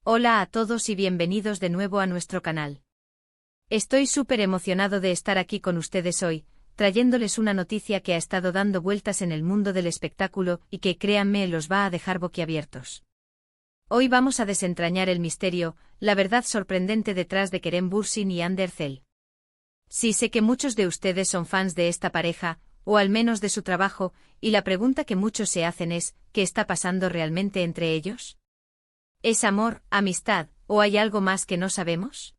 Hola a todos y bienvenidos de nuevo a nuestro canal. Estoy súper emocionado de estar aquí con ustedes hoy, trayéndoles una noticia que ha estado dando vueltas en el mundo del espectáculo y que, créanme, los va a dejar boquiabiertos. Hoy vamos a desentrañar el misterio, la verdad sorprendente detrás de Kerem Bürsin y Hande Erçel. Sí, sé que muchos de ustedes son fans de esta pareja, o al menos de su trabajo, y la pregunta que muchos se hacen es, ¿qué está pasando realmente entre ellos? ¿Es amor, amistad, o hay algo más que no sabemos?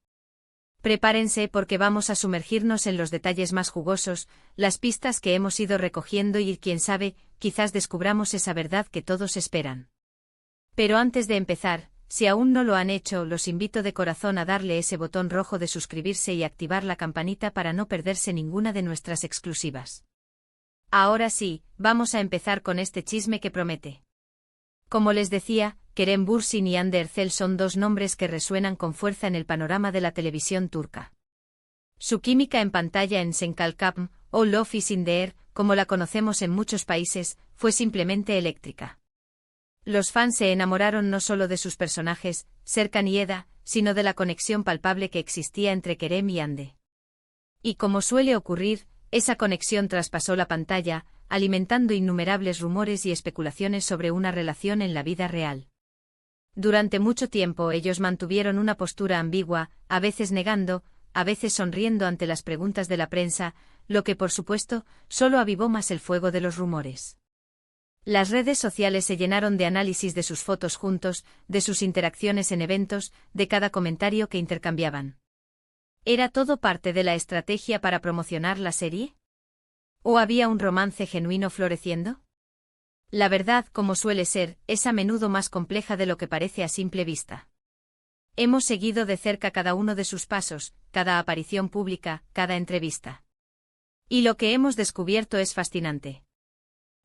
Prepárense porque vamos a sumergirnos en los detalles más jugosos, las pistas que hemos ido recogiendo y quién sabe, quizás descubramos esa verdad que todos esperan. Pero antes de empezar, si aún no lo han hecho, los invito de corazón a darle ese botón rojo de suscribirse y activar la campanita para no perderse ninguna de nuestras exclusivas. Ahora sí, vamos a empezar con este chisme que promete. Como les decía, Kerem Bürsin y Hande Erçel son dos nombres que resuenan con fuerza en el panorama de la televisión turca. Su química en pantalla en Sen Kalkam, o Love is in the Air, como la conocemos en muchos países, fue simplemente eléctrica. Los fans se enamoraron no solo de sus personajes, Serkan y Eda, sino de la conexión palpable que existía entre Kerem y Hande. Y como suele ocurrir, esa conexión traspasó la pantalla, alimentando innumerables rumores y especulaciones sobre una relación en la vida real. Durante mucho tiempo ellos mantuvieron una postura ambigua, a veces negando, a veces sonriendo ante las preguntas de la prensa, lo que por supuesto, solo avivó más el fuego de los rumores. Las redes sociales se llenaron de análisis de sus fotos juntos, de sus interacciones en eventos, de cada comentario que intercambiaban. ¿Era todo parte de la estrategia para promocionar la serie? ¿O había un romance genuino floreciendo? La verdad, como suele ser, es a menudo más compleja de lo que parece a simple vista. Hemos seguido de cerca cada uno de sus pasos, cada aparición pública, cada entrevista. Y lo que hemos descubierto es fascinante.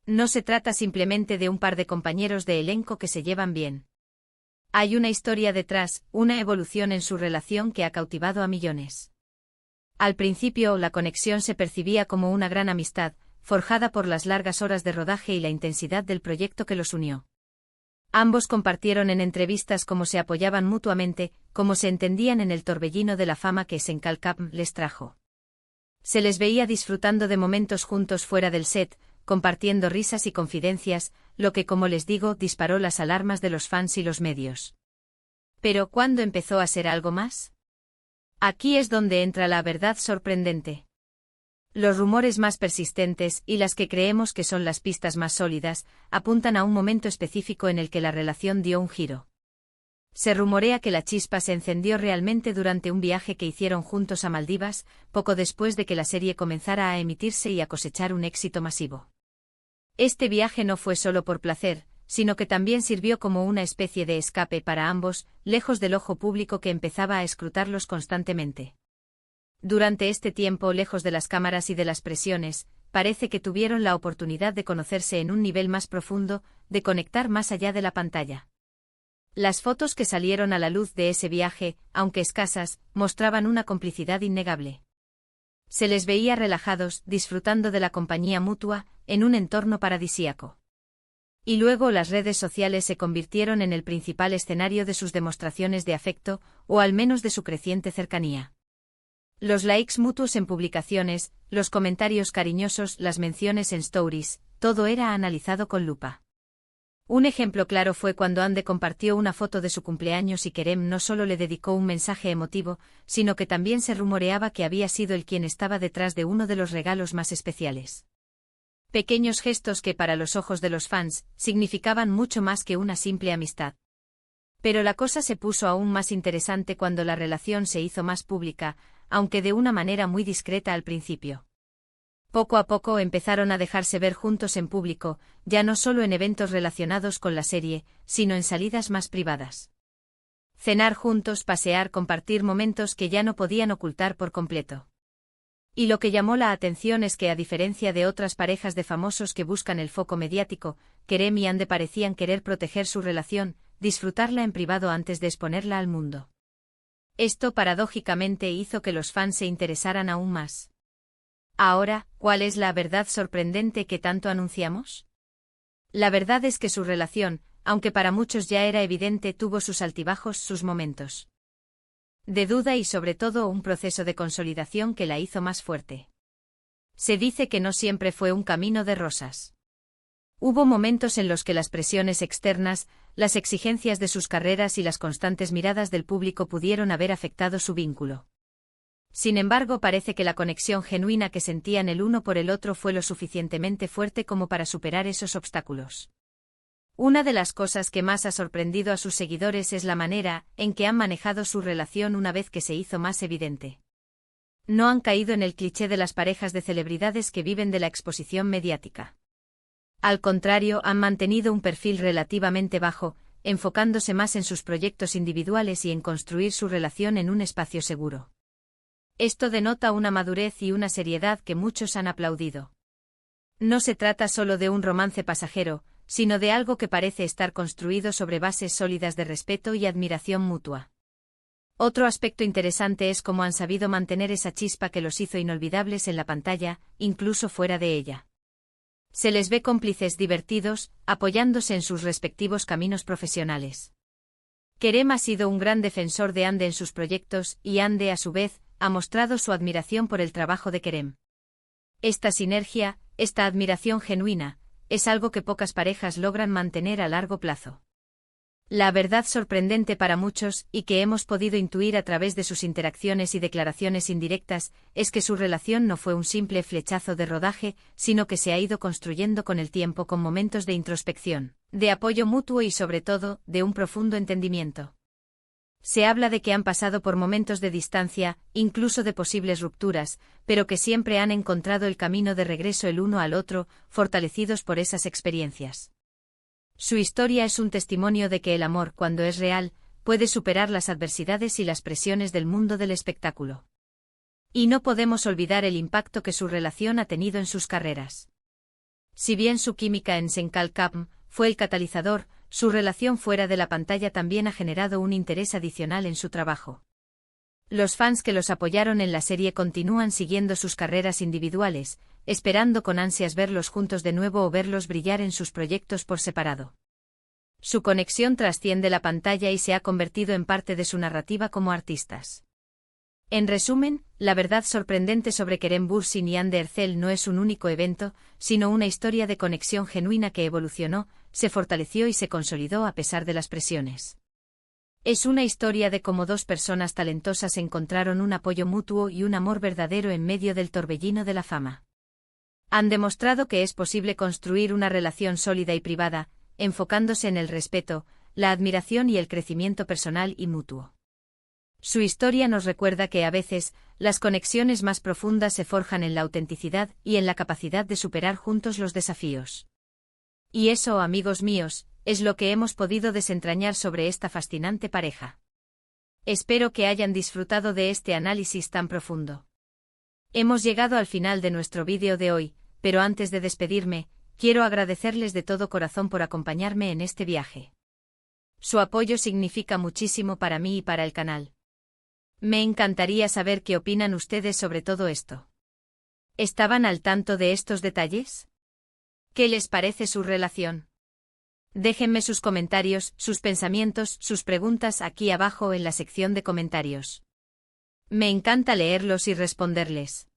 No se trata simplemente de un par de compañeros de elenco que se llevan bien. Hay una historia detrás, una evolución en su relación que ha cautivado a millones. Al principio, la conexión se percibía como una gran amistad, forjada por las largas horas de rodaje y la intensidad del proyecto que los unió. Ambos compartieron en entrevistas cómo se apoyaban mutuamente, cómo se entendían en el torbellino de la fama que Sen Kalkam les trajo. Se les veía disfrutando de momentos juntos fuera del set, compartiendo risas y confidencias, lo que, como les digo, disparó las alarmas de los fans y los medios. Pero ¿cuándo empezó a ser algo más? Aquí es donde entra la verdad sorprendente. Los rumores más persistentes, y las que creemos que son las pistas más sólidas, apuntan a un momento específico en el que la relación dio un giro. Se rumorea que la chispa se encendió realmente durante un viaje que hicieron juntos a Maldivas, poco después de que la serie comenzara a emitirse y a cosechar un éxito masivo. Este viaje no fue solo por placer, sino que también sirvió como una especie de escape para ambos, lejos del ojo público que empezaba a escrutarlos constantemente. Durante este tiempo, lejos de las cámaras y de las presiones, parece que tuvieron la oportunidad de conocerse en un nivel más profundo, de conectar más allá de la pantalla. Las fotos que salieron a la luz de ese viaje, aunque escasas, mostraban una complicidad innegable. Se les veía relajados, disfrutando de la compañía mutua, en un entorno paradisíaco. Y luego las redes sociales se convirtieron en el principal escenario de sus demostraciones de afecto, o al menos de su creciente cercanía. Los likes mutuos en publicaciones, los comentarios cariñosos, las menciones en stories, todo era analizado con lupa. Un ejemplo claro fue cuando Hande compartió una foto de su cumpleaños y Kerem no solo le dedicó un mensaje emotivo, sino que también se rumoreaba que había sido él quien estaba detrás de uno de los regalos más especiales. Pequeños gestos que para los ojos de los fans significaban mucho más que una simple amistad. Pero la cosa se puso aún más interesante cuando la relación se hizo más pública, aunque de una manera muy discreta al principio. Poco a poco empezaron a dejarse ver juntos en público, ya no solo en eventos relacionados con la serie, sino en salidas más privadas. Cenar juntos, pasear, compartir momentos que ya no podían ocultar por completo. Y lo que llamó la atención es que, a diferencia de otras parejas de famosos que buscan el foco mediático, Kerem y Hande parecían querer proteger su relación, disfrutarla en privado antes de exponerla al mundo. Esto paradójicamente hizo que los fans se interesaran aún más. Ahora, ¿cuál es la verdad sorprendente que tanto anunciamos? La verdad es que su relación, aunque para muchos ya era evidente, tuvo sus altibajos, sus momentos de duda y sobre todo un proceso de consolidación que la hizo más fuerte. Se dice que no siempre fue un camino de rosas. Hubo momentos en los que las presiones externas, las exigencias de sus carreras y las constantes miradas del público pudieron haber afectado su vínculo. Sin embargo, parece que la conexión genuina que sentían el uno por el otro fue lo suficientemente fuerte como para superar esos obstáculos. Una de las cosas que más ha sorprendido a sus seguidores es la manera en que han manejado su relación una vez que se hizo más evidente. No han caído en el cliché de las parejas de celebridades que viven de la exposición mediática. Al contrario, han mantenido un perfil relativamente bajo, enfocándose más en sus proyectos individuales y en construir su relación en un espacio seguro. Esto denota una madurez y una seriedad que muchos han aplaudido. No se trata solo de un romance pasajero, sino de algo que parece estar construido sobre bases sólidas de respeto y admiración mutua. Otro aspecto interesante es cómo han sabido mantener esa chispa que los hizo inolvidables en la pantalla, incluso fuera de ella. Se les ve cómplices divertidos, apoyándose en sus respectivos caminos profesionales. Kerem ha sido un gran defensor de Hande en sus proyectos y Hande, a su vez, ha mostrado su admiración por el trabajo de Kerem. Esta sinergia, esta admiración genuina, es algo que pocas parejas logran mantener a largo plazo. La verdad sorprendente para muchos, y que hemos podido intuir a través de sus interacciones y declaraciones indirectas, es que su relación no fue un simple flechazo de rodaje, sino que se ha ido construyendo con el tiempo, con momentos de introspección, de apoyo mutuo y sobre todo, de un profundo entendimiento. Se habla de que han pasado por momentos de distancia, incluso de posibles rupturas, pero que siempre han encontrado el camino de regreso el uno al otro, fortalecidos por esas experiencias. Su historia es un testimonio de que el amor, cuando es real, puede superar las adversidades y las presiones del mundo del espectáculo. Y no podemos olvidar el impacto que su relación ha tenido en sus carreras. Si bien su química en Senkalkam fue el catalizador, su relación fuera de la pantalla también ha generado un interés adicional en su trabajo. Los fans que los apoyaron en la serie continúan siguiendo sus carreras individuales, esperando con ansias verlos juntos de nuevo o verlos brillar en sus proyectos por separado. Su conexión trasciende la pantalla y se ha convertido en parte de su narrativa como artistas. En resumen, la verdad sorprendente sobre Kerem Bürsin y Hande Erçel no es un único evento, sino una historia de conexión genuina que evolucionó, se fortaleció y se consolidó a pesar de las presiones. Es una historia de cómo dos personas talentosas encontraron un apoyo mutuo y un amor verdadero en medio del torbellino de la fama. Han demostrado que es posible construir una relación sólida y privada, enfocándose en el respeto, la admiración y el crecimiento personal y mutuo. Su historia nos recuerda que a veces, las conexiones más profundas se forjan en la autenticidad y en la capacidad de superar juntos los desafíos. Y eso, amigos míos, es lo que hemos podido desentrañar sobre esta fascinante pareja. Espero que hayan disfrutado de este análisis tan profundo. Hemos llegado al final de nuestro vídeo de hoy, pero antes de despedirme, quiero agradecerles de todo corazón por acompañarme en este viaje. Su apoyo significa muchísimo para mí y para el canal. Me encantaría saber qué opinan ustedes sobre todo esto. ¿Estaban al tanto de estos detalles? ¿Qué les parece su relación? Déjenme sus comentarios, sus pensamientos, sus preguntas aquí abajo en la sección de comentarios. Me encanta leerlos y responderles.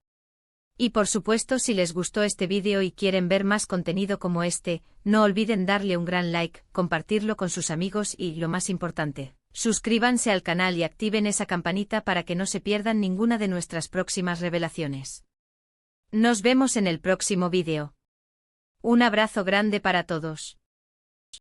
Y por supuesto, si les gustó este vídeo y quieren ver más contenido como este, no olviden darle un gran like, compartirlo con sus amigos y, lo más importante, suscríbanse al canal y activen esa campanita para que no se pierdan ninguna de nuestras próximas revelaciones. Nos vemos en el próximo vídeo. Un abrazo grande para todos.